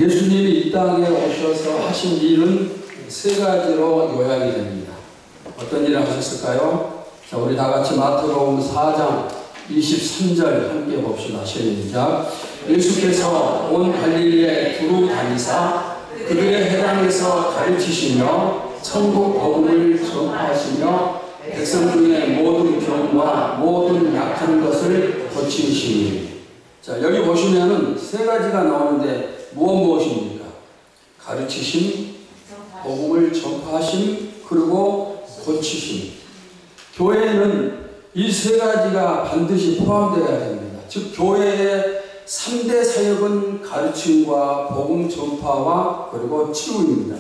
예수님이 이 땅에 오셔서 하신 일은 세 가지로 요약이 됩니다. 어떤 일을 하셨을까요? 자, 우리 다 같이 마태복음 4장 23절 함께 봅시다. 시작. 예수께서 온 갈릴리에 두루 다니사 그들의 회당에서 가르치시며 천국 복음을 전파하시며 백성 중에 모든 병과 모든 약한 것을 고치시니. 자, 여기 보시면은 세 가지가 나오는데 무엇입니까? 가르치심, 복음을 전파하심, 그리고 고치심. 교회는 이 세 가지가 반드시 포함되어야 됩니다. 즉 교회의 3대 사역은 가르침과 복음 전파와 그리고 치유입니다.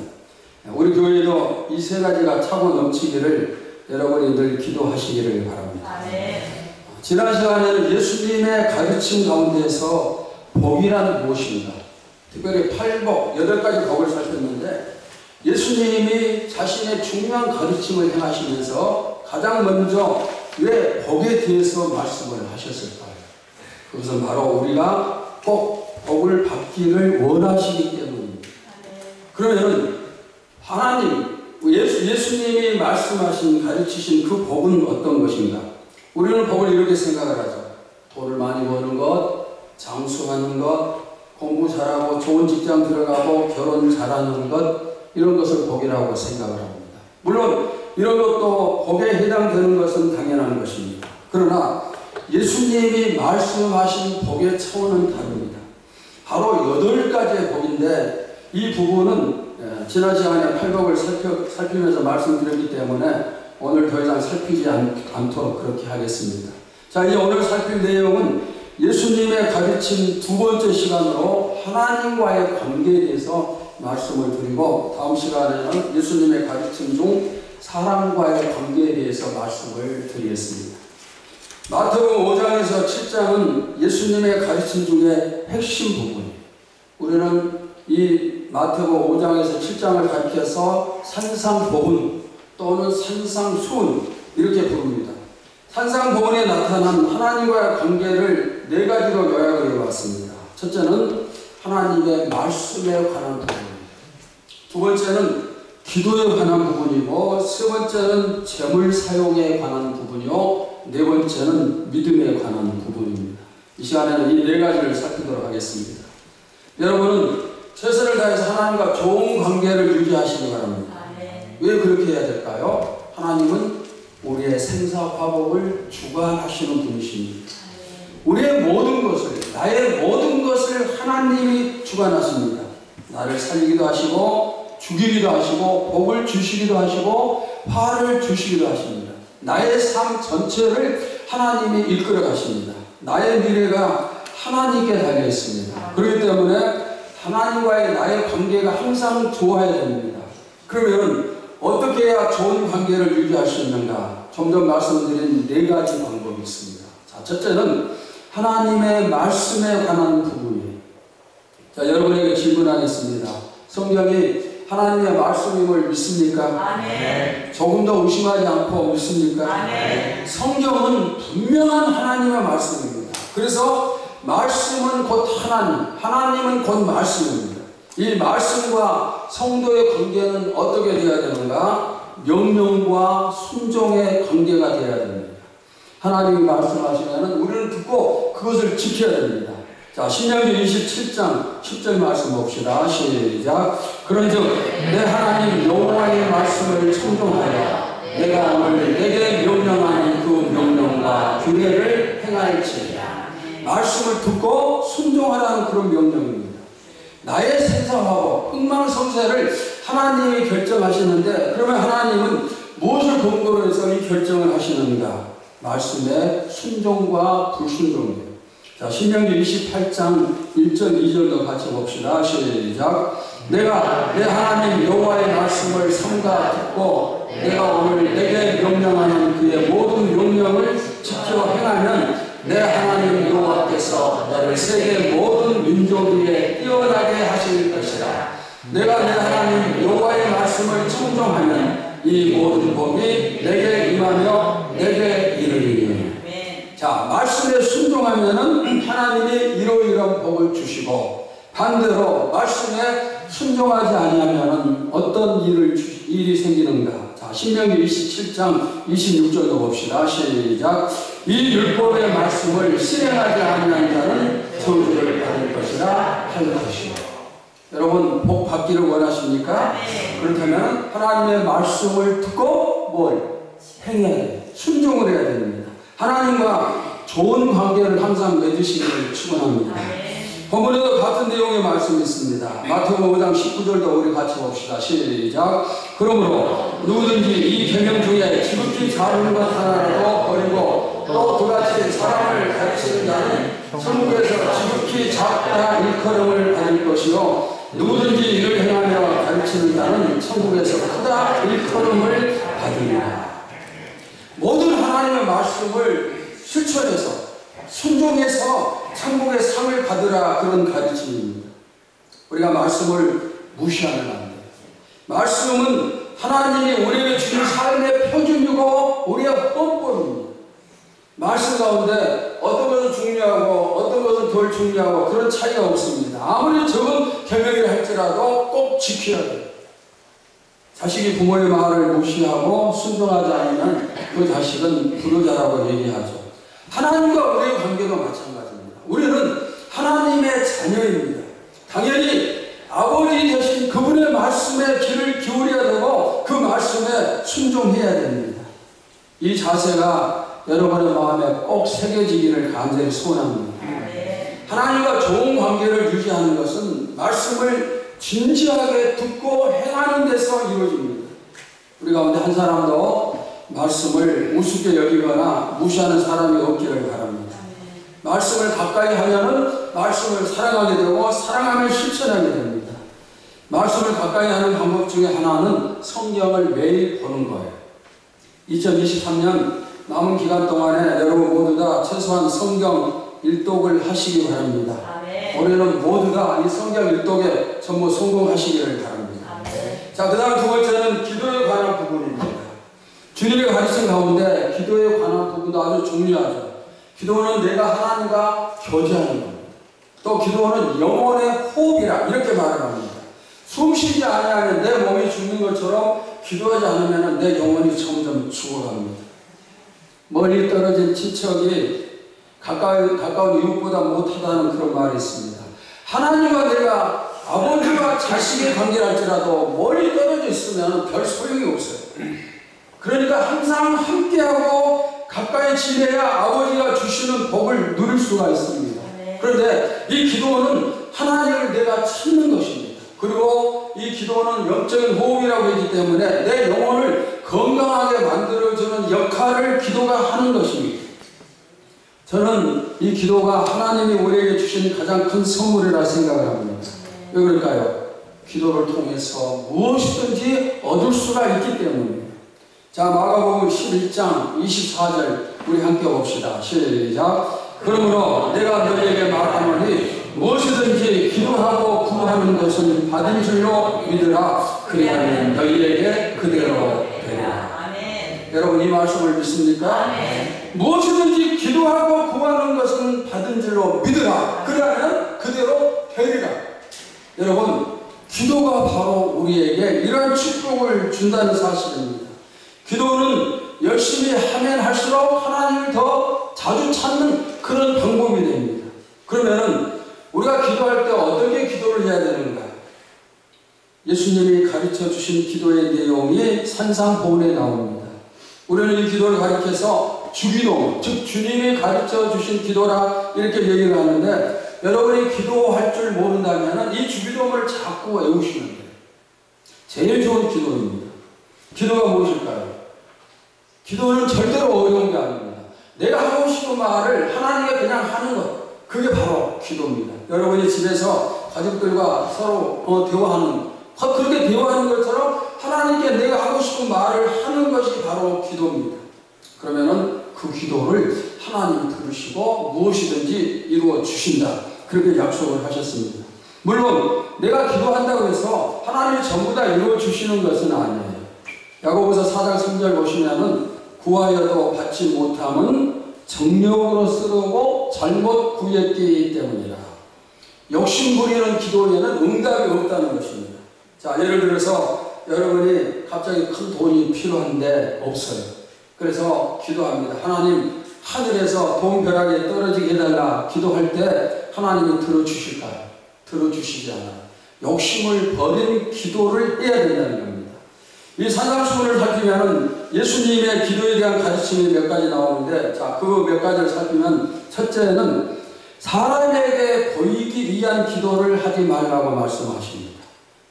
우리 교회도 이 세 가지가 차고 넘치기를 여러분이 늘 기도하시기를 바랍니다. 지난 시간에는 예수님의 가르침 가운데서 복이란 무엇인가, 특별히 8복, 8가지 복을 살폈는데 예수님이 자신의 중요한 가르침을 행하시면서 가장 먼저 왜 복에 대해서 말씀을 하셨을까요? 그것은 바로 우리가 꼭 복을 받기를 원하시기 때문입니다. 그러면 하나님, 예수님이 말씀하신, 가르치신 그 복은 어떤 것인가? 우리는 복을 이렇게 생각을 하죠. 돈을 많이 버는 것, 장수하는 것, 공부 잘하고 좋은 직장 들어가고 결혼 잘하는 것, 이런 것을 복이라고 생각을 합니다. 물론 이런 것도 복에 해당되는 것은 당연한 것입니다. 그러나 예수님이 말씀하신 복의 차원은 다릅니다. 바로 8가지의 복인데 이 부분은 지난 시간에 8복을 살피면서 말씀드렸기 때문에 오늘 더 이상 살피지 않도록 그렇게 하겠습니다. 자, 이제 오늘 살필 내용은 예수님의 가르침 두 번째 시간으로 하나님과의 관계에 대해서 말씀을 드리고, 다음 시간에는 예수님의 가르침 중 사람과의 관계에 대해서 말씀을 드리겠습니다. 마태복음 5장에서 7장은 예수님의 가르침 중에 핵심 부분이에요. 우리는 이 마태복음 5장에서 7장을 가르쳐서 산상복음 또는 산상수훈 이렇게 부릅니다. 산상복음에 나타난 하나님과의 관계를 4가지로 요약을 해봤습니다. 첫째는 하나님의 말씀에 관한 부분입니다. 두 번째는 기도에 관한 부분이고, 세 번째는 재물 사용에 관한 부분이요, 네 번째는 믿음에 관한 부분입니다. 이 시간에는 이 4가지를 살피도록 하겠습니다. 여러분은 최선을 다해서 하나님과 좋은 관계를 유지하시기 바랍니다. 왜 그렇게 해야 될까요? 하나님은 우리의 생사화복을 주관하시는 분이십니다. 우리의 모든 것을, 나의 모든 것을 하나님이 주관하십니다. 나를 살리기도 하시고 죽이기도 하시고 복을 주시기도 하시고 화를 주시기도 하십니다. 나의 삶 전체를 하나님이 이끌어 가십니다. 나의 미래가 하나님께 달려 있습니다. 그렇기 때문에 하나님과의 나의 관계가 항상 좋아야 됩니다. 그러면 어떻게 해야 좋은 관계를 유지할 수 있는가? 좀 전 말씀드린 4가지 방법이 있습니다. 자, 첫째는 하나님의 말씀에 관한 부분이에요. 자, 여러분에게 질문하겠습니다. 성경이 하나님의 말씀임을 믿습니까? 아멘. 조금 더 의심하지 않고 믿습니까? 아멘. 성경은 분명한 하나님의 말씀입니다. 그래서 말씀은 곧 하나님, 하나님은 곧 말씀입니다. 이 말씀과 성도의 관계는 어떻게 되어야 되는가? 명령과 순종의 관계가 되어야 됩니다. 하나님이 말씀하시면 우리는 듣고 그것을 지켜야 됩니다. 자, 신명기 27장 10절 말씀 봅시다. 시작. 그런즉 내 하나님 여호와의 말씀을 청종하여 내가 오늘 내게 명령하는 그 명령과 규례를 행할지니라. 말씀을 듣고 순종하라는 그런 명령입니다. 나의 생사화복, 흥망성쇠를 하나님이 결정하시는데, 그러면 하나님은 무엇을 근거로 해서 이 결정을 하시는가? 말씀의 순종과 불순종이에요. 자, 신명기 28장 1절 2절도 같이 봅시다. 시작. 내가 내 하나님 여호와의 말씀을 삼가 듣고 내가 오늘 내게 명령하는 그의 모든 명령을 지켜 행하면 내 하나님 여호와께서 너를 세계 모든 민족 위에 뛰어나게 하실 것이다. 내가 내 하나님 여호와의 말씀을 청종하면 이 모든 복이 내게 임하며 내게 이르리니. 자, 말씀에 순종하면은 하나님이 이러이러한 복을 주시고, 반대로 말씀에 순종하지 아니하면 어떤 일이 생기는가? 자, 신명기 27장 26절도 봅시다. 시작. 이 율법의 말씀을 실행하지 아니하는 자는 저주를 받을 것이라 할 것이요. 여러분 복 받기를 원하십니까? 그렇다면 하나님의 말씀을 듣고 뭘 행해야 돼요. 순종을 해야 됩니다. 하나님과 좋은 관계를 항상 맺으시기를 축원합니다. 본문에도 같은 내용의 말씀이 있습니다. 마태복음 5장 19절도 우리 같이 봅시다. 시작. 그러므로 누구든지 이 계명 중에 지극히 작은 것 하나라도 버리고 또 그같이 사람을 가르치는 자는 천국에서 지극히 작다 일컬음을 받을 것이요 누구든지 이를 행하며 가르치는 자는 천국에서 크다 일컬음을 받으리라. 모든 하나님의 말씀을 실천해서 순종해서 천국의 상을 받으라, 그런 가르침입니다. 우리가 말씀을 무시하면 안 돼요. 말씀은 하나님이 우리에게 주신 삶의 표준이고 우리의 뻔뻔입니다. 말씀 가운데 어떤 것은 중요하고 어떤 것은 덜 중요하고 그런 차이가 없습니다. 아무리 적은 계명이라 할지라도 꼭 지켜야 돼요. 자식이 부모의 말을 무시하고 순종하지 않으면 그 자식은 불효자라고 얘기하죠. 하나님과 우리의 관계도 마찬가지입니다. 우리는 하나님의 자녀입니다. 당연히 아버지 되신 그분의 말씀에 귀를 기울여야 되고 그 말씀에 순종해야 됩니다. 이 자세가 여러분의 마음에 꼭 새겨지기를 간절히 소원합니다. 하나님과 좋은 관계를 유지하는 것은 말씀을 진지하게 듣고 행하는 데서 이루어집니다. 우리 가운데 한 사람도 말씀을 우습게 여기거나 무시하는 사람이 없기를 바랍니다. 말씀을 가까이 하면은 말씀을 사랑하게 되고 사랑하면 실천하게 됩니다. 말씀을 가까이 하는 방법 중에 하나는 성경을 매일 보는 거예요. 2023년 남은 기간 동안에 여러분 모두 다 최소한 성경 일독을 하시기 바랍니다. 올해는 모두 다 이 성경 일독에 전부 성공하시기를 바랍니다. 자, 그 다음 두 번째는 기도에 관한 부분입니다. 주님의 가르침 가운데 기도에 관한 부분도 아주 중요하죠. 기도는 내가 하나님과 교제하는 겁니다. 또 기도는 영혼의 호흡이라 이렇게 말을 합니다. 숨 쉬지 아니하면 내 몸이 죽는 것처럼 기도하지 않으면 내 영혼이 점점 죽어갑니다. 멀리 떨어진 친척이 가까운 이웃보다 못하다는 그런 말이 있습니다. 하나님과 내가 아버지와 자식의 관계를 할지라도 멀리 떨어져 있으면 별 소용이 없어요. 그러니까 항상 함께하고 가까이 지내야 아버지가 주시는 복을 누릴 수가 있습니다. 그런데 이 기도는 하나님을 내가 찾는 것입니다. 그리고 이 기도는 영적인 호흡이라고 하기 때문에 내 영혼을 건강하게 만들어주는 역할을 기도가 하는 것입니다. 저는 이 기도가 하나님이 우리에게 주신 가장 큰 선물이라 생각을 합니다. 왜 그럴까요? 기도를 통해서 무엇이든지 얻을 수가 있기 때문입니다. 자, 마가복음 11장 24절 우리 함께 봅시다. 시작. 그러므로 내가 너희에게 말하노니 무엇이든지 기도하고 구하는 것은 받은 줄로 믿으라. 그리하면 너희에게 그대로 되리라. 여러분 이 말씀을 믿습니까? 무엇이든지 기도하고 구하는 것은 받은 줄로 믿으라. 그러면 그대로 되리라. 여러분 기도가 바로 우리에게 이러한 축복을 준다는 사실입니다. 기도는 열심히 하면 할수록 하나님을 더 자주 찾는 그런 방법이 됩니다. 그러면 우리가 기도할 때 어떻게 기도를 해야 되는가? 예수님이 가르쳐 주신 기도의 내용이 산상보훈에 나옵니다. 우리는 이 기도를 가르쳐서 주기도, 즉 주님이 가르쳐 주신 기도라 이렇게 얘기를 하는데 여러분이 기도할 줄 모른다면 이 주기도문을 자꾸 외우시면 돼요. 제일 좋은 기도입니다. 기도가 무엇일까요? 기도는 절대로 어려운 게 아닙니다. 내가 하고 싶은 말을 하나님께 그냥 하는 것, 그게 바로 기도입니다. 여러분이 집에서 가족들과 서로 대화하는, 그렇게 대화하는 것처럼 하나님께 내가 하고 싶은 말을 하는 것이 바로 기도입니다. 그러면은 그 기도를 하나님이 들으시고 무엇이든지 이루어 주신다. 그렇게 약속을 하셨습니다. 물론 내가 기도한다고 해서 하나님이 전부 다 이루어 주시는 것은 아니에요. 야고보서 4장 3절 보시면은 구하여도 받지 못함은 정욕으로 쓰르고 잘못 구했기 때문이라. 욕심 부리는 기도에는 응답이 없다는 것입니다. 자, 예를 들어서 여러분이 갑자기 큰 돈이 필요한데 없어요. 그래서 기도합니다. 하나님, 하늘에서 돈벼락이 떨어지게 해달라 기도할 때 하나님이 들어주실까요? 들어주시지 않아요. 욕심을 버린 기도를 해야 된다는 겁니다. 이 산상수훈을 살피면 예수님의 기도에 대한 가르침이 몇 가지 나오는데, 자, 그 몇 가지를 살피면, 첫째는 사람에게 보이기 위한 기도를 하지 말라고 말씀하십니다.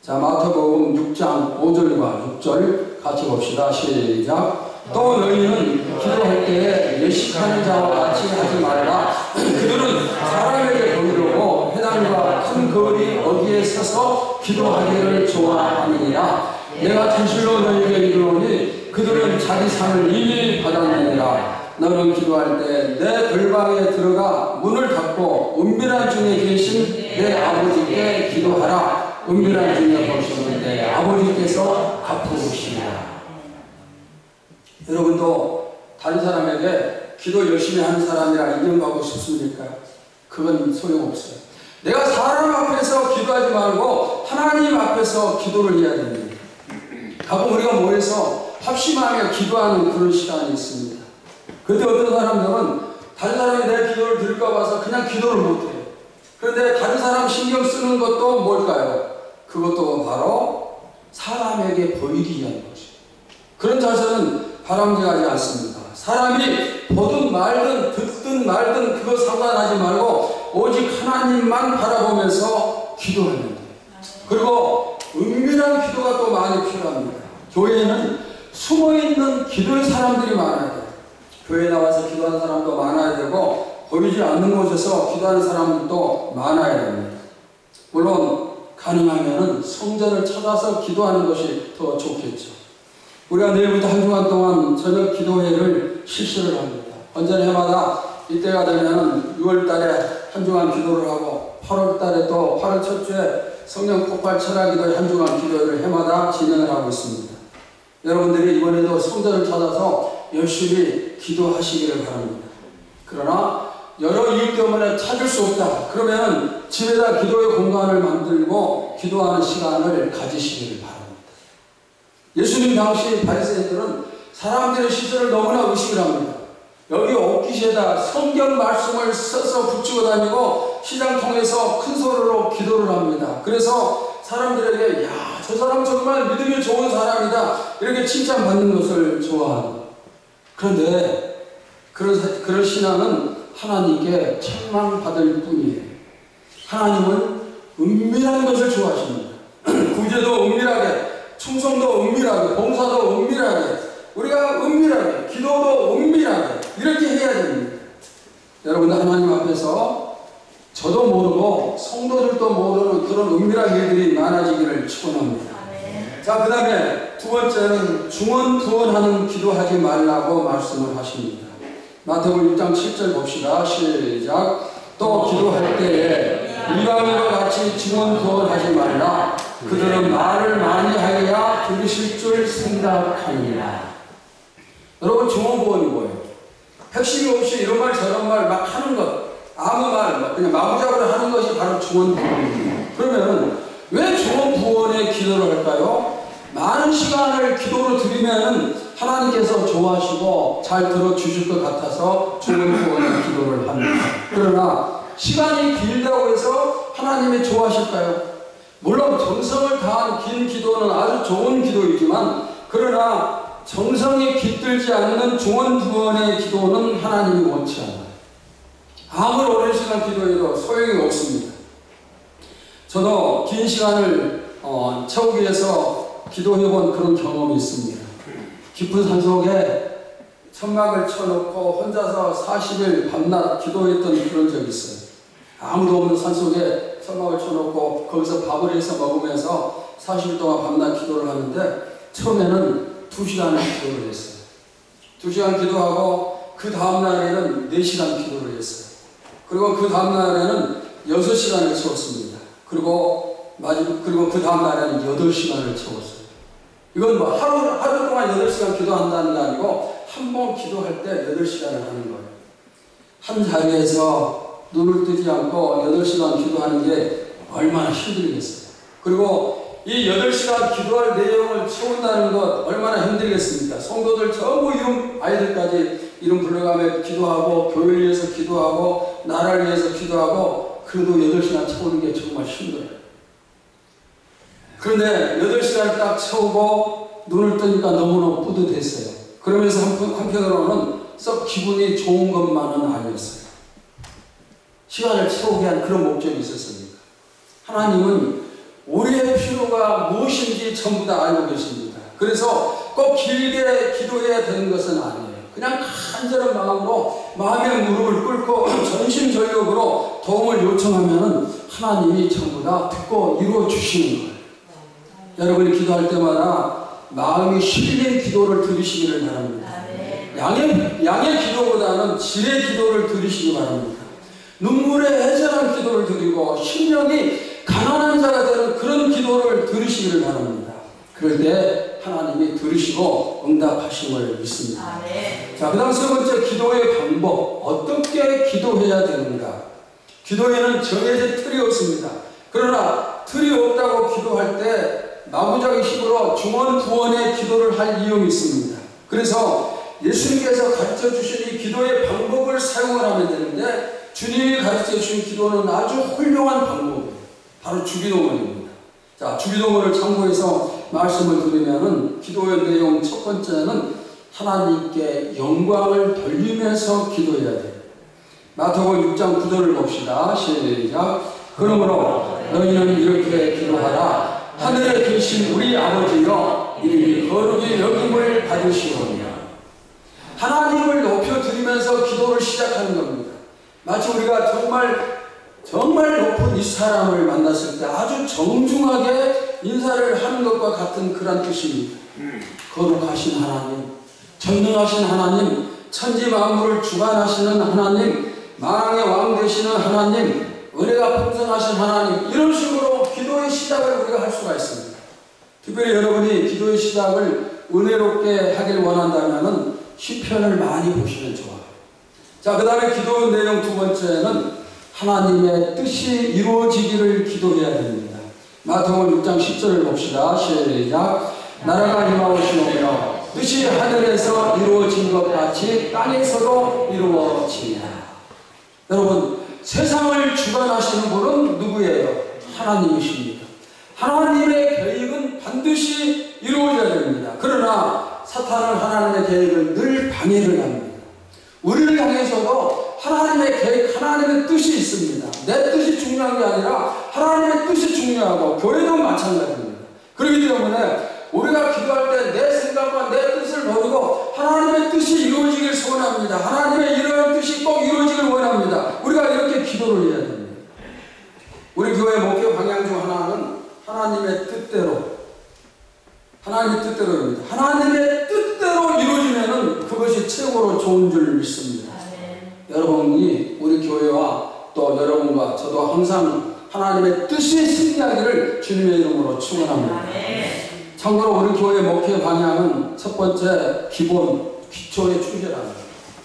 자, 마태복음 6장 5절과 6절 같이 봅시다. 시작. 또 너희는 기도할 때에 예식하는 자와 같이 하지 말라. 그들은 사람에게 보이려고 회당과 큰 거리 어디에 서서 기도하기를 좋아하느니라. 내가 진실로 너희에게 이르노니 그들은 자기 상을 이미 받았느니라. 너는 기도할 때 내 들방에 들어가 문을 닫고 은밀한 중에 계신 내 아버지께 기도하라. 은밀한 중에 보시는 내 아버지께서 갚으시리라. 여러분도 다른 사람에게 기도 열심히 하는 사람이라 인정받고 싶습니까? 그건 소용없어요. 내가 사람 앞에서 기도하지 말고 하나님 앞에서 기도를 해야 됩니다. 가끔 우리가 모여서 합심하며 기도하는 그런 시간이 있습니다. 그런데 어떤 사람들은 다른 사람이 내 기도를 들을까 봐서 그냥 기도를 못해요. 그런데 다른 사람 신경 쓰는 것도 뭘까요? 그것도 바로 사람에게 보이기 위한 것이에요. 그런 자세는 바람직하지 않습니다. 사람이 보든 말든 듣든 말든 그거 상관하지 말고 오직 하나님만 바라보면서 기도하는 거예요. 그리고 은밀한 기도가 또 많이 필요합니다. 교회에는 숨어있는 기도의 사람들이 많아야 돼요. 교회에 나와서 기도하는 사람도 많아야 되고 보이지 않는 곳에서 기도하는 사람들도 많아야 됩니다. 물론 가능하면 성전을 찾아서 기도하는 것이 더 좋겠죠. 우리가 내일부터 한 주간 동안 저녁 기도회를 실시를 합니다. 언제나 해마다 이때가 되면 6월 달에 한 주간 기도를 하고 8월 달에 또 8월 첫 주에 성령 폭발 철학기도회 한 주간 기도회를 해마다 진행을 하고 있습니다. 여러분들이 이번에도 성전을 찾아서 열심히 기도하시기를 바랍니다. 그러나 여러 이유 때문에 찾을 수 없다. 그러면 집에다 기도의 공간을 만들고 기도하는 시간을 가지시기를 바랍니다. 예수님 당시 바리새인들은 사람들의 시선을 너무나 의식을 합니다. 여기 옥기시에다 성경 말씀을 써서 붙이고 다니고 시장 통해서 큰 소리로 기도를 합니다. 그래서 사람들에게 야, 저 사람 정말 믿음이 좋은 사람이다 이렇게 칭찬받는 것을 좋아합니다. 그런데 그런 신앙은 하나님께 책망받을 뿐이에요. 하나님은 은밀한 것을 좋아하십니다. 구제도 은밀하게, 충성도 은밀하게, 봉사도 은밀하게, 우리가 은밀하게, 기도도 은밀하게 이렇게 해야 됩니다. 여러분들 하나님 앞에서 저도 모르고 성도들도 모르는 그런 은밀한 일들이 많아지기를 축원합니다. 자, 그 다음에 두 번째는 중언부언하는 기도하지 말라고 말씀을 하십니다. 마태복음 6장 7절 봅시다. 시작. 또 기도할 때에 이방인과 같이 중언부언하지 말라. 그들은 말을 많이 하여야 들으실 줄 생각하니라. 여러분, 중언부언이 뭐예요? 핵심이 없이 이런 말 저런 말 막 하는 것, 아무 말 그냥 마구잡이로 하는 것이 바로 중언부언입니다. 그러면 왜 중언부언의 기도를 할까요? 많은 시간을 기도로 드리면 하나님께서 좋아하시고 잘 들어주실 것 같아서 중언부언의 기도를 합니다. 그러나 시간이 길다고 해서 하나님이 좋아하실까요? 물론 정성을 다한 긴 기도는 아주 좋은 기도이지만, 그러나 정성이 깃들지 않는 중언부언의 기도는 하나님이 원치 않아요. 아무리 오랜 시간 기도해도 소용이 없습니다. 저도 긴 시간을 채우기 위해서 기도해본 그런 경험이 있습니다. 깊은 산속에 천막을 쳐놓고 혼자서 40일 밤낮 기도했던 그런 적이 있어요. 아무도 없는 산속에 천막을 쳐놓고 거기서 밥을 해서 먹으면서 40일 동안 밤낮 기도를 하는데, 처음에는 2시간을 기도를 했어요. 2시간 기도하고 그 다음날에는 4시간 기도를 했어요. 그리고 그 다음날에는 6시간을 채웠습니다. 그리고 그 다음날에는 8시간을 채웠어요. 이건 뭐 하루 동안 8시간 기도한다는 게 아니고 한 번 기도할 때 8시간을 하는 거예요. 한 자리에서 눈을 뜨지 않고 8시간 기도하는 게 얼마나 힘들겠어요. 그리고 이 8시간 기도할 내용을 채운다는 것 얼마나 힘들겠습니까? 성도들 전부 이름 아이들까지 이름 불러가며 기도하고 교회를 위해서 기도하고 나라를 위해서 기도하고 그래도 8시간 채우는 게 정말 힘들어요. 그런데 8시간 딱 채우고 눈을 뜨니까 너무너무 뿌듯했어요. 그러면서 한편으로는 썩 기분이 좋은 것만은 아니었어요. 시간을 채우기 위한 그런 목적이 있었습니다. 하나님은 우리의 필요가 무엇인지 전부 다 알고 계십니다. 그래서 꼭 길게 기도해야 되는 것은 아니에요. 그냥 간절한 마음으로 마음의 무릎을 꿇고 전심전력으로 도움을 요청하면 하나님이 전부 다 듣고 이루어 주시는 거예요. 여러분이 기도할 때마다 마음이 실린 기도를 들으시기를 바랍니다. 양의 기도보다는 질의 기도를 들으시기 바랍니다. 눈물의 애절한 기도를 드리고 심령이 가난한 자가 되는 그런 기도를 들으시기를 바랍니다. 그럴 때 하나님이 들으시고 응답하심을 믿습니다. 자, 그 다음 세 번째 기도의 방법. 어떻게 기도해야 되는가? 기도에는 정해진 틀이 없습니다. 그러나 틀이 없다고 기도할 때 마구잡이식으로 중언부언의 기도를 할 이유가 있습니다. 그래서 예수님께서 가르쳐 주신 이 기도의 방법을 사용을 하면 되는데 주님이 가르쳐 주신 기도는 아주 훌륭한 방법이에요. 바로 주기도문입니다. 자, 주기도문을 참고해서 말씀을 드리면은 기도의 내용 첫 번째는 하나님께 영광을 돌리면서 기도해야 돼요. 마태복음 6장 9절을 봅시다. 시작. 그러므로 너희는 이렇게 기도하라. 하늘에 계신 우리 아버지여 이름이 거룩히 여김을 받으시오니. 하나님을 높여드리면서 기도를 시작하는 겁니다. 마치 우리가 정말 높은 이 사람을 만났을 때 아주 정중하게 인사를 하는 것과 같은 그런 뜻입니다. 거룩하신 하나님, 전능하신 하나님, 천지 만물을 주관하시는 하나님, 만왕의 왕 되시는 하나님, 은혜가 풍성하신 하나님, 이런 식으로 기도의 시작을 우리가 할 수가 있습니다. 특별히 여러분이 기도의 시작을 은혜롭게 하길 원한다면 시편을 많이 보시면 좋아요. 자, 그 다음에 기도 내용 두 번째는 하나님의 뜻이 이루어지기를 기도해야 됩니다. 마태복음 6장 10절을 봅시다. 시작. 나라가 임하오시오며 뜻이 하늘에서 이루어진 것 같이 땅에서도 이루어지리라. 여러분, 세상을 주관하시는 분은 누구예요? 하나님이십니다. 하나님의 계획은 반드시 이루어져야 됩니다. 그러나 사탄은 하나님의 계획을 늘 방해를 합니다. 우리를 향해서도 하나님의 계획, 하나님의 뜻이 있습니다. 내 뜻이 중요한 게 아니라 하나님의 뜻이 중요하고 교회도 마찬가지입니다. 그렇기 때문에 우리가 기도할 때 내 생각과 내 뜻을 버리고 하나님의 뜻이 이루어지길 소원합니다. 하나님의 이러한 뜻이 꼭 이루어지길 원합니다. 우리가 이렇게 기도를 해야 됩니다. 우리 교회 목회 방향 중 하나는 하나님의 뜻대로, 하나님의 뜻대로입니다. 하나님의 뜻대로 이루어지면은 그것이 최고로 좋은 줄 믿습니다. 여러분이 우리 교회와 또 여러분과 저도 항상 하나님의 뜻이 승리하기를 주님의 이름으로 축원합니다. 참고로 우리 교회 목회 방향은 첫 번째 기본, 기초에 충실합니다.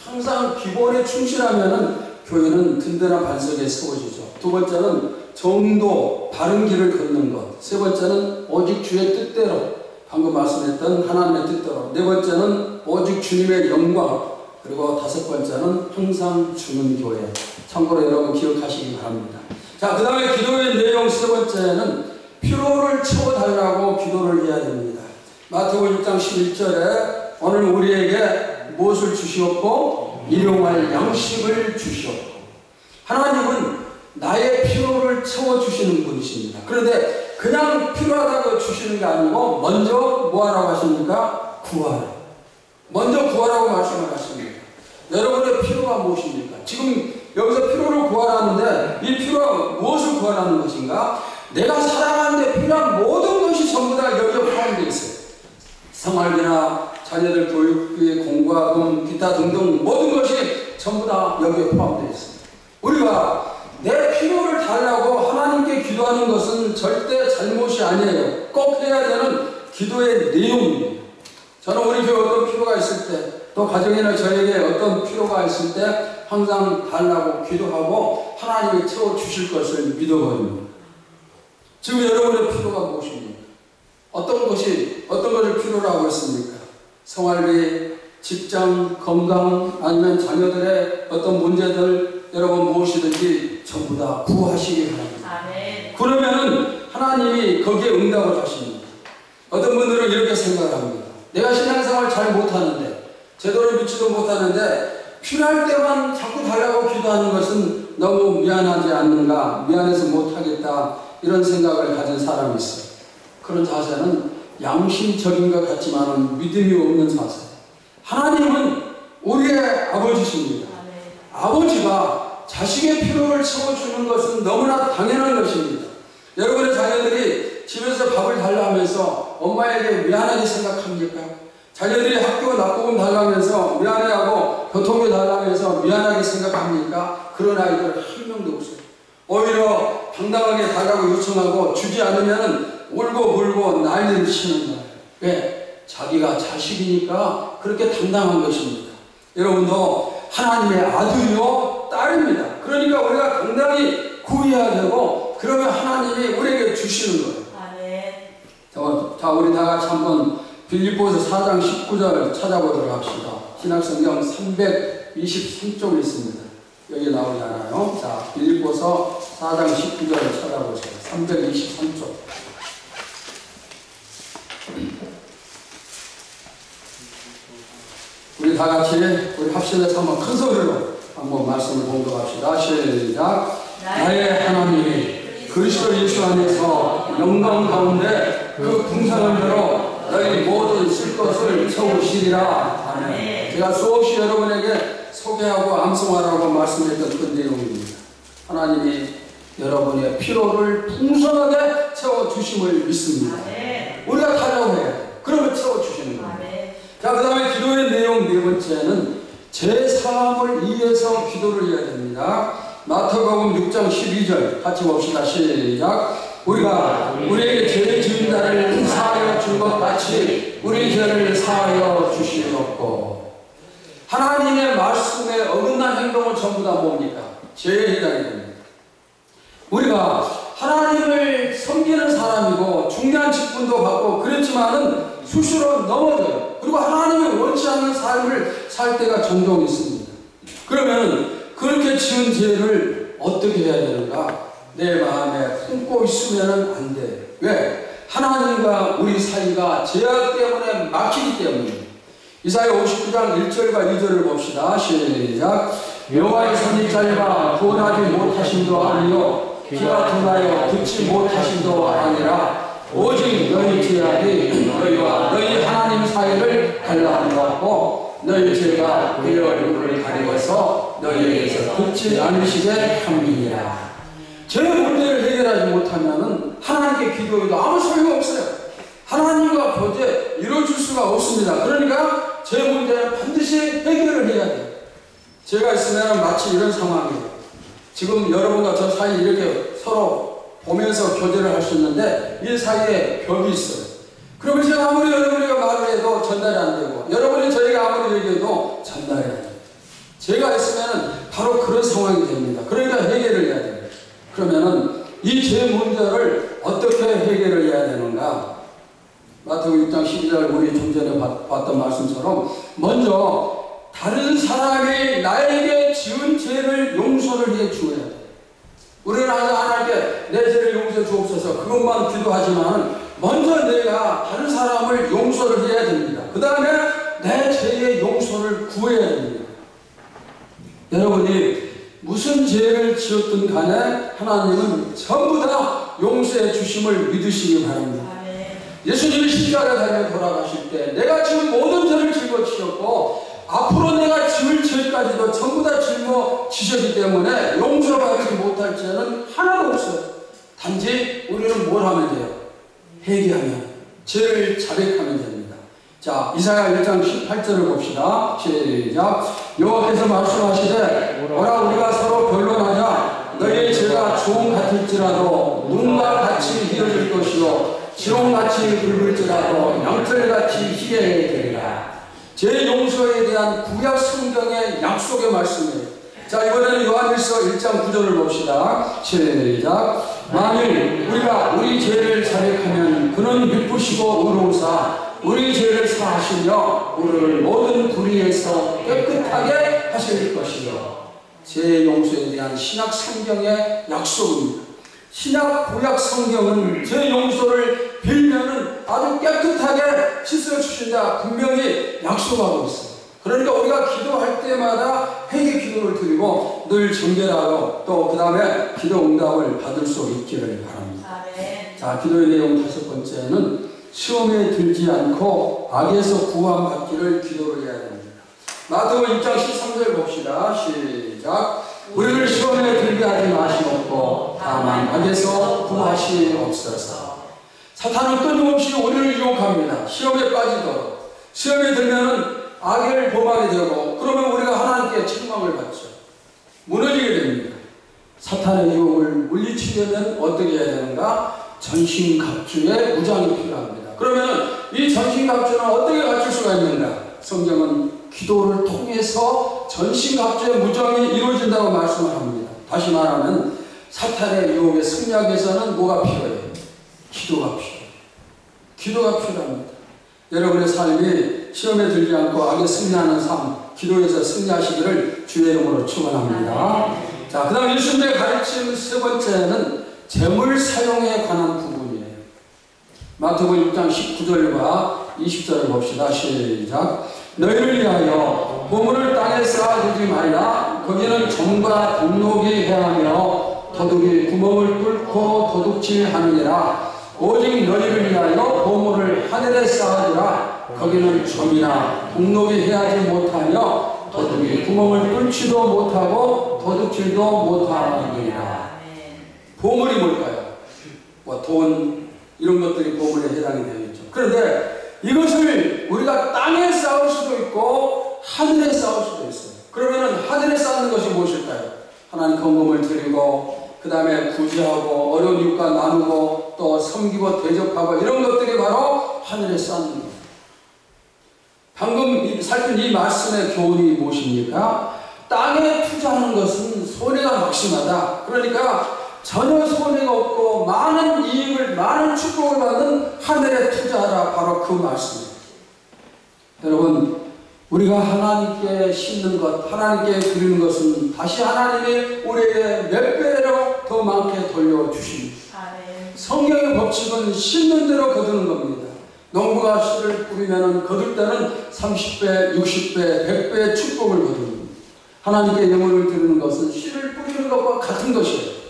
항상 기본에 충실하면은 교회는 든든한 반석에 세워지죠. 두 번째는 정도, 바른 길을 걷는 것. 세 번째는 오직 주의 뜻대로, 방금 말씀했던 하나님의 뜻대로. 네 번째는 오직 주님의 영광. 그리고 다섯 번째는 항상 주는 교회. 참고로 여러분 기억하시기 바랍니다. 자, 그 다음에 기도의 내용 세 번째는 피로를 채워달라고 기도를 해야 됩니다. 마태복음 6장 11절에 오늘 우리에게 무엇을 주시옵고 일용할 양식을 주시옵고. 하나님은 나의 피로를 채워주시는 분이십니다. 그런데 그냥 필요하다고 주시는 게 아니고 먼저 뭐하라고 하십니까? 구하라. 먼저 구하라고 말씀을 하십니다. 여러분의 필요가 무엇입니까? 지금 여기서 필요를 구하라는데 이 필요가 무엇을 구하라는 것인가? 내가 살아가는데 필요한 모든 것이 전부 다 여기에 포함되어 있어요. 생활비나 자녀들 교육비, 공과금, 기타 등등 모든 것이 전부 다 여기에 포함되어 있습니다. 우리가 내 필요를 달라고 하나님께 기도하는 것은 절대 잘못이 아니에요. 꼭 해야 되는 기도의 내용입니다. 저는 우리 교회 어떤 필요가 있을 때, 또 가정이나 저에게 어떤 필요가 있을 때 항상 달라고 기도하고 하나님이 채워주실 것을 믿어버립니다. 지금 여러분의 필요가 무엇입니까? 어떤 것을 필요로 하고 있습니까? 생활비, 직장, 건강, 아니면 자녀들의 어떤 문제들, 여러분 무엇이든지 전부 다 구하시기 바랍니다. 아멘. 그러면은 하나님이 거기에 응답을 하십니다. 어떤 분들은 이렇게 생각을 합니다. 내가 신앙생활 잘 못하는데, 제대로 믿지도 못하는데 필요할 때만 자꾸 달라고 기도하는 것은 너무 미안하지 않는가, 미안해서 못하겠다, 이런 생각을 가진 사람이 있어요. 그런 자세는 양심적인 것 같지만 믿음이 없는 자세. 하나님은 우리의 아버지십니다. 아버지가 자식의 필요를 채워주는 것은 너무나 당연한 것입니다. 여러분의 자녀들이 집에서 밥을 달라 하면서 엄마에게 미안하게 생각합니까? 자녀들이 학교 납부금 달라면서 미안해하고 교통비 달라면서 미안하게 생각합니까? 그런 아이들은 한 명도 없어요. 오히려 당당하게 달라고 요청하고 주지 않으면 울고 불고 난리를 치는 거예요. 왜? 자기가 자식이니까 그렇게 당당한 것입니다. 여러분도 하나님의 아들이요 딸입니다. 그러니까 우리가 당당히 구해야 되고, 그러면 하나님이 우리에게 주시는 거예요. 자, 우리 다 같이 한번 빌립보서 4장 19절 찾아보도록 합시다. 신약성경 323쪽에 있습니다. 여기 나오잖아요. 자, 빌립보서 4장 19절 찾아보세요. 323쪽. 우리 다 같이 우리 합실에서 한번 큰 소리로 한번 말씀을 공독합시다. 시작. 나의 하나님이 그리스도 예수 안에서 영광 가운데 그 풍성을 들어 너희 모든 쓸 것을 채우시리라. 아멘. 제가 수없이 여러분에게 소개하고 암송하라고 말씀했던 그 내용입니다. 하나님이 여러분의 필요를 풍성하게 채워주심을 믿습니다. 아멘. 우리가 달라고 해야 돼. 그러면 채워주시는 겁니다. 아멘. 자, 그 다음에 기도의 내용 네 번째는 제 사함을 위해서 기도를 해야 됩니다. 마태복음 6장 12절 같이 봅시다. 시작. 우리가 우리에게 죄 지은 자를 사하여 준 것 같이 우리 죄를 사하여 주시옵고. 하나님의 말씀에 어긋난 행동은 전부 다 뭡니까? 죄에 해당이 됩니다. 우리가 하나님을 섬기는 사람이고 중요한 직분도 받고 그랬지만은 수시로 넘어져요. 그리고 하나님이 원치 않는 삶을 살 때가 종종 있습니다. 그러면 그렇게 지은 죄를 어떻게 해야 되는가? 내 마음에 품고 있으면 안 돼. 왜? 하나님과 우리 사이가 죄악 때문에 막히기 때문에. 이사야 59장 1절과 2절을 봅시다. 시작. 여호와의 손이 짧아 구원하지 못하심도 아니요 귀가 둔하여 듣지 못하심도 아니라 오직 너희 죄악이 너희와 너희 하나님 사이를 갈라한 것 같고 너희 죄가 그의 얼굴을 가리워서 너희에게서 듣지 않으시게 함이니라. 제 문제를 해결하지 못하면 하나님께 기도해도 아무 소용이 없어요. 하나님과 교제 이루어질 수가 없습니다. 그러니까 제 문제는 반드시 해결을 해야 돼요. 제가 있으면 마치 이런 상황이에요. 지금 여러분과 저 사이에 이렇게 서로 보면서 교제를 할 수 있는데 이 사이에 벽이 있어요. 그러면 제가 아무리 여러분이가 말을 해도 전달이 안 되고 여러분이 저희가 아무리 얘기해도 전달이 안 돼요. 제가 있으면 바로 그런 상황이 됩니다. 그러니까 해결을 해야 돼요. 그러면은 이 죄 문제를 어떻게 해결을 해야 되는가? 마태복음 6장 12절 우리 좀 전에 봤던 말씀처럼 먼저 다른 사람이 나에게 지은 죄를 용서를 해 주어야 돼. 우리는 하나님께 내 죄를 용서해 주옵소서 그것만 기도하지만 먼저 내가 다른 사람을 용서를 해야 됩니다. 그 다음에 내 죄의 용서를 구해야 됩니다. 여러분이 무슨 죄를 지었든 간에 하나님은 전부 다 용서해 주심을 믿으시기 바랍니다. 예수님이 십자가에 달려 돌아가실 때 내가 지금 모든 죄를 짊어지셨고 앞으로 내가 지을 죄까지도 전부 다 짊어지셨기 때문에 용서받지 못할 죄는 하나도 없어요. 단지 우리는 뭘 하면 돼요? 회개하면, 죄를 자백하면 됩니다. 자, 이사야 1장 18절을 봅시다. 시작. 여호와께서 말씀하시되 오라 우리가 서로 변론하자. 너희의 죄가 주홍 같을지라도 눈과 같이 희어질 것이요 지롱같이 붉을지라도 양털같이 희게 되리라. 제 용서에 대한 구약 성경의 약속의 말씀이에요. 자, 이번에는 요한일서 1장 9절을 봅시다. 시작. 만일 우리가 우리 죄를 자백하면 그는 미쁘시고 의로우사 우리 죄를 사하시며 우리를 모든 불의에서 깨끗하게 하실 것이요. 죄 용서에 대한 신약 성경의 약속입니다. 신약 구약 성경은 죄 용서를 빌면은 아주 깨끗하게 씻어주신다 분명히 약속하고 있어요. 그러니까 우리가 기도할 때마다 회개 기도를 드리고 늘 정결하고 또 그 다음에 기도 응답을 받을 수 있기를 바랍니다. 자, 기도의 내용 다섯 번째는 시험에 들지 않고 악에서 구원받기를 기도를 해야 됩니다. 마태복음 6장 13절 봅시다. 시작. 우리를 시험에 들게 하지 마시옵고 다만 악에서 구하시옵소서. 사탄은 끊임없이 우리를 유혹합니다. 시험에 빠지도록. 시험에 들면은 악을 범하게 되고 그러면 우리가 하나님께 책망을 받죠. 무너지게 됩니다. 사탄의 유혹을 물리치려면 어떻게 해야 되는가? 전신갑주의 무장이 필요합니다. 그러면 이 전신갑주는 어떻게 갖출 수가 있는가? 성경은 기도를 통해서 전신갑주의 무장이 이루어진다고 말씀을 합니다. 다시 말하면 사탄의 유혹에 승리하기 위해서는 뭐가 필요해요? 기도가 필요해요. 기도가 필요합니다. 여러분의 삶이 시험에 들지 않고 악에 승리하는 삶, 기도에서 승리하시기를 주의 이름으로 축원합니다. 자, 그 다음 예수님의 가르침 세 번째는 재물 사용에 관한 부분이에요. 마태복음 6장 19절과 20절을 봅시다. 시작. 너희를 위하여 보물을 땅에 쌓아두지 말라. 거기는 점과 동록이 해하며 도둑이 구멍을 뚫고 도둑질하느니라. 오직 너희를 위하여 보물을 하늘에 쌓아두라. 거기는 점이나 동록이 해하지 못하며 도둑이 구멍을 뚫지도 못하고 도둑질도 못하느니라. 보물이 뭘까요? 뭐 돈 이런 것들이 보물에 해당이 되겠죠. 그런데 이것을 우리가 땅에 쌓을 수도 있고 하늘에 쌓을 수도 있어요. 그러면 하늘에 쌓는 것이 무엇일까요? 하나님 헌금을 드리고 그 다음에 구제하고 어려운 이웃과 나누고 또 섬기고 대접하고 이런 것들이 바로 하늘에 쌓는 거예요. 방금 살핀 이 말씀의 교훈이 무엇입니까? 땅에 투자하는 것은 손해가 막심하다. 그러니까 전혀 손해가 없고 많은 이익을, 많은 축복을 받는 하늘에 투자하라. 바로 그 말씀입니다. 여러분, 우리가 하나님께 심는 것, 하나님께 드리는 것은 다시 하나님이 우리에게 몇 배로 더 많게 돌려주십니다. 성경의 법칙은 심는 대로 거두는 겁니다. 농부가 씨를 뿌리면 거둘 때는 30배, 60배, 100배의 축복을 거둡니다. 하나님께 영혼을 드리는 것은 씨를 뿌리는 것과 같은 것이에요.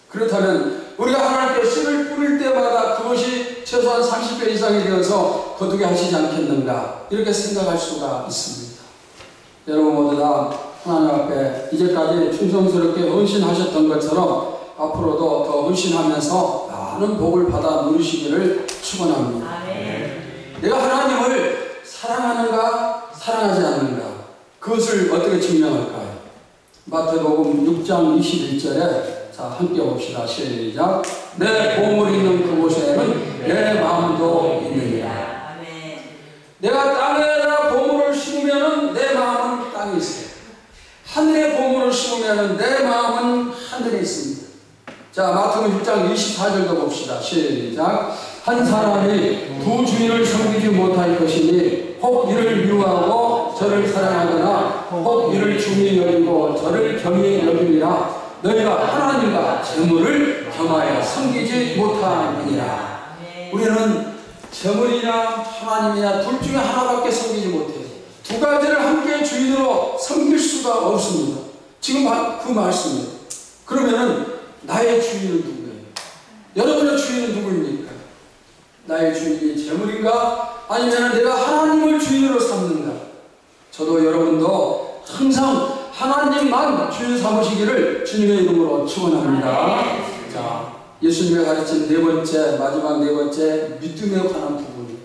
그렇다면 우리가 하나님께 씨를 뿌릴 때마다 그것이 최소한 30배 이상이 되어서 거두게 하시지 않겠는가 이렇게 생각할 수가 있습니다. 여러분 모두 다 하나님 앞에 이제까지 충성스럽게 헌신하셨던 것처럼 앞으로도 더 헌신하면서 많은 복을 받아 누리시기를 축원합니다. 내가 하나님을 사랑하는가 사랑하지 않는가 그것을 어떻게 증명할까요? 마태복음 6장 21절에 자, 함께 봅시다. 시작. 내 보물이 있는 그곳에는 내 마음도 있느니라. 내가 땅에다 보물을 심으면 내 마음은 땅에 있어요. 하늘에 보물을 심으면 내 마음은 하늘에 있습니다. 자, 마태복음 6장 24절도 봅시다. 시작. 한 사람이 두 주인을 섬기지 못할 것이니 혹 이를 미워하고 저를 사랑하거나 혹 이를 중히 여기고 저를 경히 여기니라. 너희가 하나님과 재물을 겸하여 섬기지 못하느니라. 우리는 재물이냐 하나님이냐 둘 중에 하나밖에 섬기지 못해요. 두 가지를 함께 주인으로 섬길 수가 없습니다. 지금 그 말씀이에요. 그러면은 나의 주인은 누구예요? 여러분의 주인은 누구입니까? 나의 주인이 재물인가? 아니면 내가 하나님을 주인으로 삼는가? 저도 여러분도 항상 하나님만 주인 삼으시기를 주님의 이름으로 축원합니다. 자, 예수님의 가르친 네 번째, 마지막 네 번째 믿음에 관한 부분이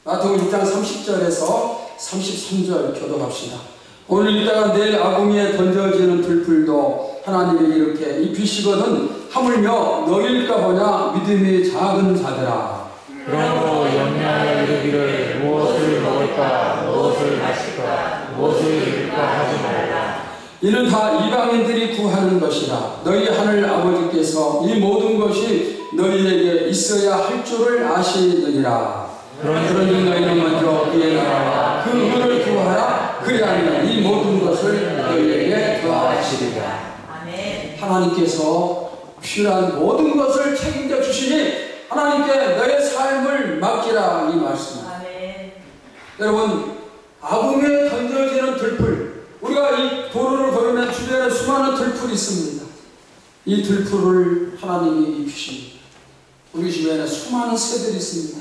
마태복음 6장 30절에서 33절 교독합시다. 오늘 이따가 내일 아궁이에 던져지는 들풀도 하나님이 이렇게 입히시거든 하물며 너희일까 보냐 믿음이 작은 자들아. 그러므로 염려하여 이르기를 무엇을 먹을까 무엇을 마실까 무엇을 입을까 하지 말라. 이는 다 이방인들이 구하는 것이라. 너희 하늘 아버지께서 이 모든 것이 너희에게 있어야 할 줄을 아시느니라. 그러니 너희는 먼저 그의 나라와 그 의를 구하라. 그리하면 이 모든 것을 너희에게 더하시리라. 하나님께서 필요한 모든 것을 책임져 주시니 하나님께 너의 삶을 맡기라, 이 말씀입니다. 여러분, 아궁이에 던져지는 들풀, 우리가 이 도로를 걸으면 주변에 수많은 들풀이 있습니다. 이 들풀을 하나님이 주십니다. 우리 주변에 수많은 새들이 있습니다.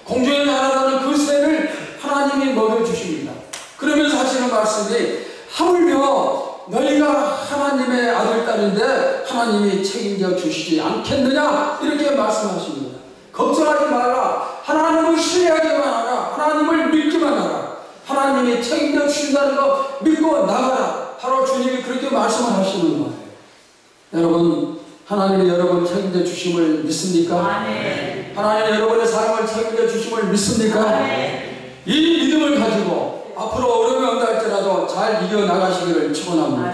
공중에 날아가는 그 새를 하나님이 먹여주십니다. 그러면서 하시는 말씀이, 하물며 너희가 하나님의 아들, 딸인데 하나님이 책임져 주시지 않겠느냐, 이렇게 말씀하십니다. 걱정하지 말라. 하나님을 신뢰하기만 하라. 하나님을 믿기만 하라. 하나님이 책임져 주신다는 거 믿고 나가라. 바로 주님이 그렇게 말씀을 하시는 거예요. 여러분, 하나님이 여러분 책임져 주심을 믿습니까? 하나님이 여러분의 삶을 책임져 주심을 믿습니까? 이 믿음을 가지고 앞으로 어려움이 온다 할지라도 잘 이겨나가시기를 축원합니다.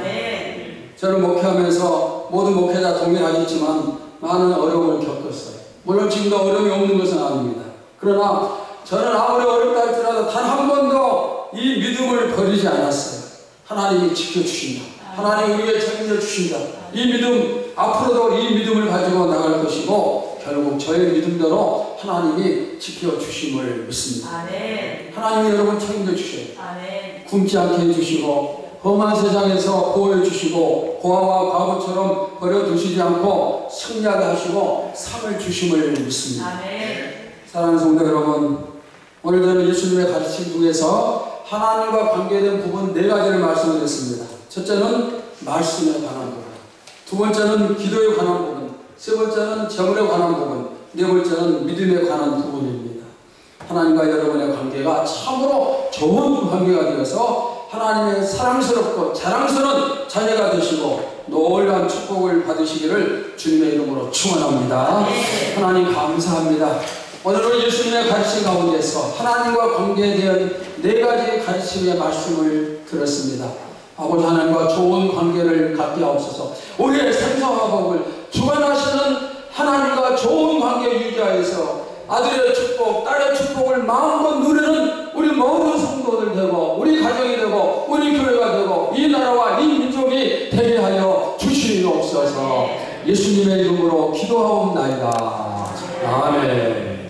저는 목회하면서 모든 목회자 동일하겠지만 많은 어려움을 겪었어요. 물론 지금도 어려움이 없는 것은 아닙니다. 그러나 저는 아무리 어렵다 할지라도 단 한 번도 이 믿음을 버리지 않았어요. 하나님이 지켜주신다. 하나님이 우리에게 책임져 주신다. 이 믿음, 앞으로도 이 믿음을 가지고 나갈 것이고 결국 저의 믿음대로 하나님이 지켜주심을 믿습니다. 하나님이 여러분 책임져 주셔요. 굶지 않게 해주시고 험한 세상에서 보호해 주시고 고아와 과부처럼 버려두시지 않고 승리하게 하시고 상을 주심을 믿습니다. 사랑하는 성도 여러분, 오늘 저는 예수님의 가르침 중에서 하나님과 관계된 부분 4가지를 말씀드렸습니다. 첫째는 말씀에 관한 부분, 두 번째는 기도에 관한 부분, 세 번째는 정을에 관한 부분, 네 번째는 믿음에 관한 부분입니다. 하나님과 여러분의 관계가 참으로 좋은 관계가 되어서 하나님의 사랑스럽고 자랑스러운 자녀가 되시고 놀라운 축복을 받으시기를 주님의 이름으로 축원합니다. 하나님 감사합니다. 오늘은 예수님의 가르침 가운데서 하나님과 관계에 대한 4가지 가르침의 말씀을 들었습니다. 아버지 하나님과 좋은 관계를 갖게 하옵소서. 우리의 생사와 복을 주관하시는 하나님과 좋은 관계 유지하여서 아들의 축복, 딸의 축복을 마음껏 누리는